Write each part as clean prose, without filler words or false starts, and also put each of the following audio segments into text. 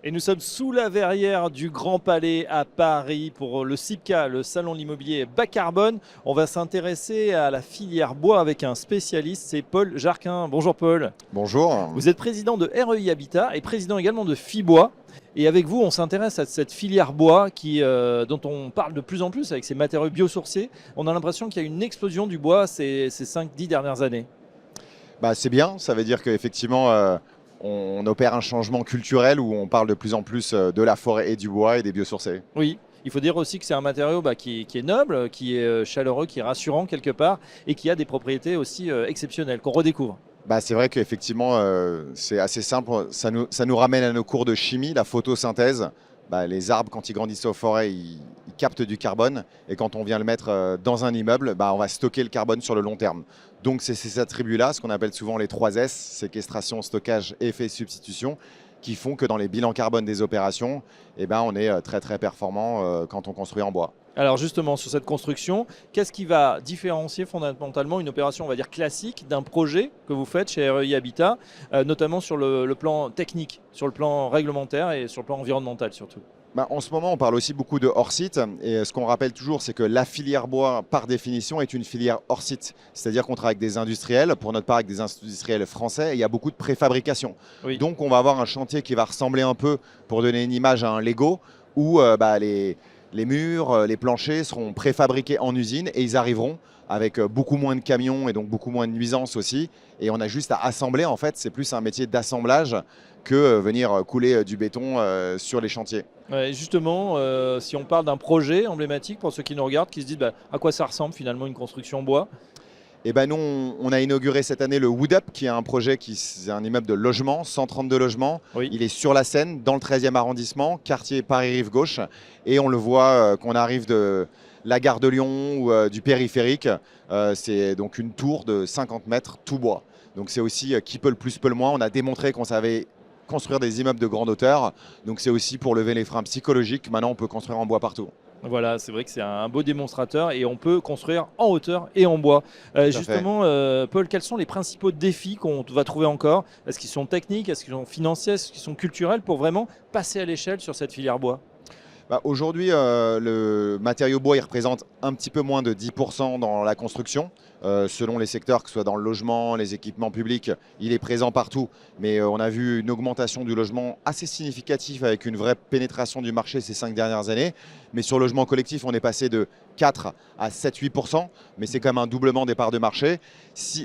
Et nous sommes sous la verrière du Grand Palais à Paris pour le SIPCA, le salon de l'immobilier bas carbone. On va s'intéresser à la filière bois avec un spécialiste, c'est Paul Jarquin. Bonjour Paul. Bonjour. Vous êtes président de REI Habitat et président également de FIBois. Et avec vous, on s'intéresse à cette filière bois dont on parle de plus en plus avec ces matériaux biosourcés. On a l'impression qu'il y a une explosion du bois ces 5-10 dernières années. C'est bien, ça veut dire qu'effectivement, on opère un changement culturel où on parle de plus en plus de la forêt et du bois et des biosourcés. Oui, il faut dire aussi que c'est un matériau qui est noble, qui est chaleureux, qui est rassurant quelque part et qui a des propriétés aussi exceptionnelles qu'on redécouvre. C'est vrai qu'effectivement, c'est assez simple. Ça nous ramène à nos cours de chimie, la photosynthèse. Les arbres, quand ils grandissent aux forêts, ils captent du carbone. Et quand on vient le mettre dans un immeuble, on va stocker le carbone sur le long terme. Donc c'est ces attributs-là, ce qu'on appelle souvent les 3 S, séquestration, stockage, effet, substitution, qui font que dans les bilans carbone des opérations, on est très très performant quand on construit en bois. Alors justement, sur cette construction, qu'est-ce qui va différencier fondamentalement une opération, on va dire classique, d'un projet que vous faites chez REI Habitat, notamment sur le plan technique, sur le plan réglementaire et sur le plan environnemental surtout? En ce moment, on parle aussi beaucoup de hors-site. Et ce qu'on rappelle toujours, c'est que la filière bois, par définition, est une filière hors-site. C'est-à-dire qu'on travaille avec des industriels, pour notre part avec des industriels français, et il y a beaucoup de préfabrication. Oui. Donc, on va avoir un chantier qui va ressembler un peu, pour donner une image, à un Lego, où les murs, les planchers seront préfabriqués en usine et ils arriveront avec beaucoup moins de camions et donc beaucoup moins de nuisances aussi. Et on a juste à assembler, en fait, c'est plus un métier d'assemblage que venir couler du béton sur les chantiers. Ouais, justement, si on parle d'un projet emblématique pour ceux qui nous regardent, qui se disent à quoi ça ressemble finalement une construction en bois? Nous, on a inauguré cette année le Wood Up, qui est un projet c'est un immeuble de logement, 132 logements. Oui. Il est sur la Seine, dans le 13e arrondissement, quartier Paris-Rive-Gauche. Et on le voit qu'on arrive de la gare de Lyon ou du périphérique. C'est donc une tour de 50 mètres, tout bois. Donc c'est aussi qui peut le plus, peut le moins. On a démontré qu'on savait construire des immeubles de grande hauteur. Donc c'est aussi pour lever les freins psychologiques. Maintenant, on peut construire en bois partout. Voilà, c'est vrai que c'est un beau démonstrateur et on peut construire en hauteur et en bois. Justement, Paul, quels sont les principaux défis qu'on va trouver encore? Est-ce qu'ils sont techniques, est-ce qu'ils sont financiers, est-ce qu'ils sont culturels pour vraiment passer à l'échelle sur cette filière bois? Aujourd'hui, le matériau bois, il représente un petit peu moins de 10% dans la construction. Selon les secteurs, que ce soit dans le logement, les équipements publics, il est présent partout. Mais on a vu une augmentation du logement assez significative avec une vraie pénétration du marché ces 5 dernières années. Mais sur le logement collectif, on est passé de 4 à 7-8%. Mais c'est quand même un doublement des parts de marché.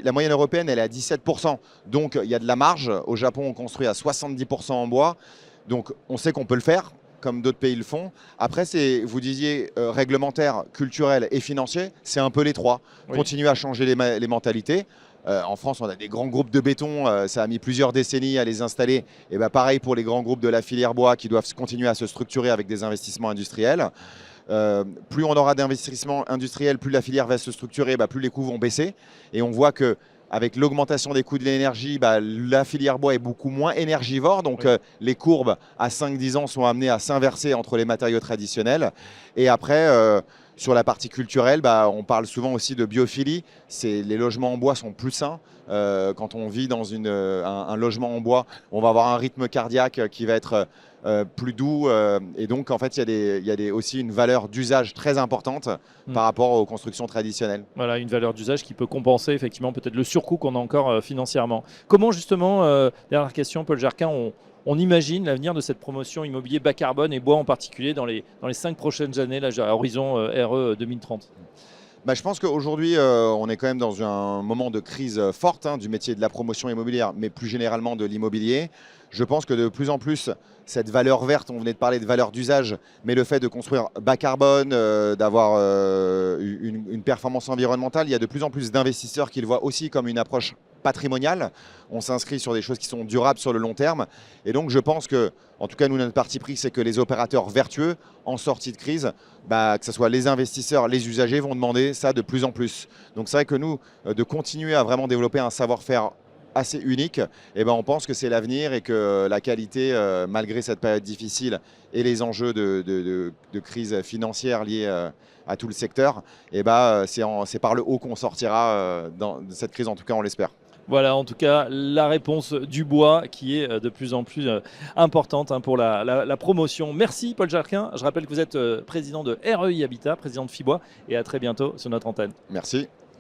La moyenne européenne, elle est à 17%. Donc il y a de la marge. Au Japon, on construit à 70% en bois. Donc on sait qu'on peut le faire, comme d'autres pays le font. Après, vous disiez réglementaire, culturel et financier, c'est un peu les trois. Oui. Continuer à changer les mentalités. En France, on a des grands groupes de béton, ça a mis plusieurs décennies à les installer. Et pareil pour les grands groupes de la filière bois qui doivent continuer à se structurer avec des investissements industriels. Plus on aura d'investissements industriels, plus la filière va se structurer, plus les coûts vont baisser. Et on voit que avec l'augmentation des coûts de l'énergie, la filière bois est beaucoup moins énergivore. Donc Oui. les courbes à 5-10 ans sont amenées à s'inverser entre les matériaux traditionnels. Et après, sur la partie culturelle, on parle souvent aussi de biophilie. Les logements en bois sont plus sains. Quand on vit dans un logement en bois, on va avoir un rythme cardiaque qui va être plus doux. Et donc, en fait, il y a aussi une valeur d'usage très importante par rapport aux constructions traditionnelles. Voilà, une valeur d'usage qui peut compenser effectivement peut-être le surcoût qu'on a encore financièrement. Comment justement, dernière question, Paul Jarquin, on imagine l'avenir de cette promotion immobilier bas carbone et bois en particulier dans les 5 prochaines années, là, à horizon RE 2030? Je pense qu'aujourd'hui, on est quand même dans un moment de crise forte du métier de la promotion immobilière, mais plus généralement de l'immobilier. Je pense que de plus en plus, cette valeur verte, on venait de parler de valeur d'usage, mais le fait de construire bas carbone, d'avoir une performance environnementale, il y a de plus en plus d'investisseurs qui le voient aussi comme une approche patrimoniale. On s'inscrit sur des choses qui sont durables sur le long terme. Et donc, je pense que, en tout cas, nous, notre parti pris, c'est que les opérateurs vertueux, en sortie de crise, que ce soit les investisseurs, les usagers, vont demander ça de plus en plus. Donc, c'est vrai que nous, de continuer à vraiment développer un savoir-faire assez unique, on pense que c'est l'avenir et que la qualité, malgré cette période difficile et les enjeux de crise financière liés à tout le secteur, c'est par le haut qu'on sortira de cette crise, en tout cas on l'espère. Voilà, en tout cas, la réponse du bois qui est de plus en plus importante pour la promotion. Merci Paul Jarquin. Je rappelle que vous êtes président de REI Habitat, président de FIBOIS, et à très bientôt sur notre antenne. Merci.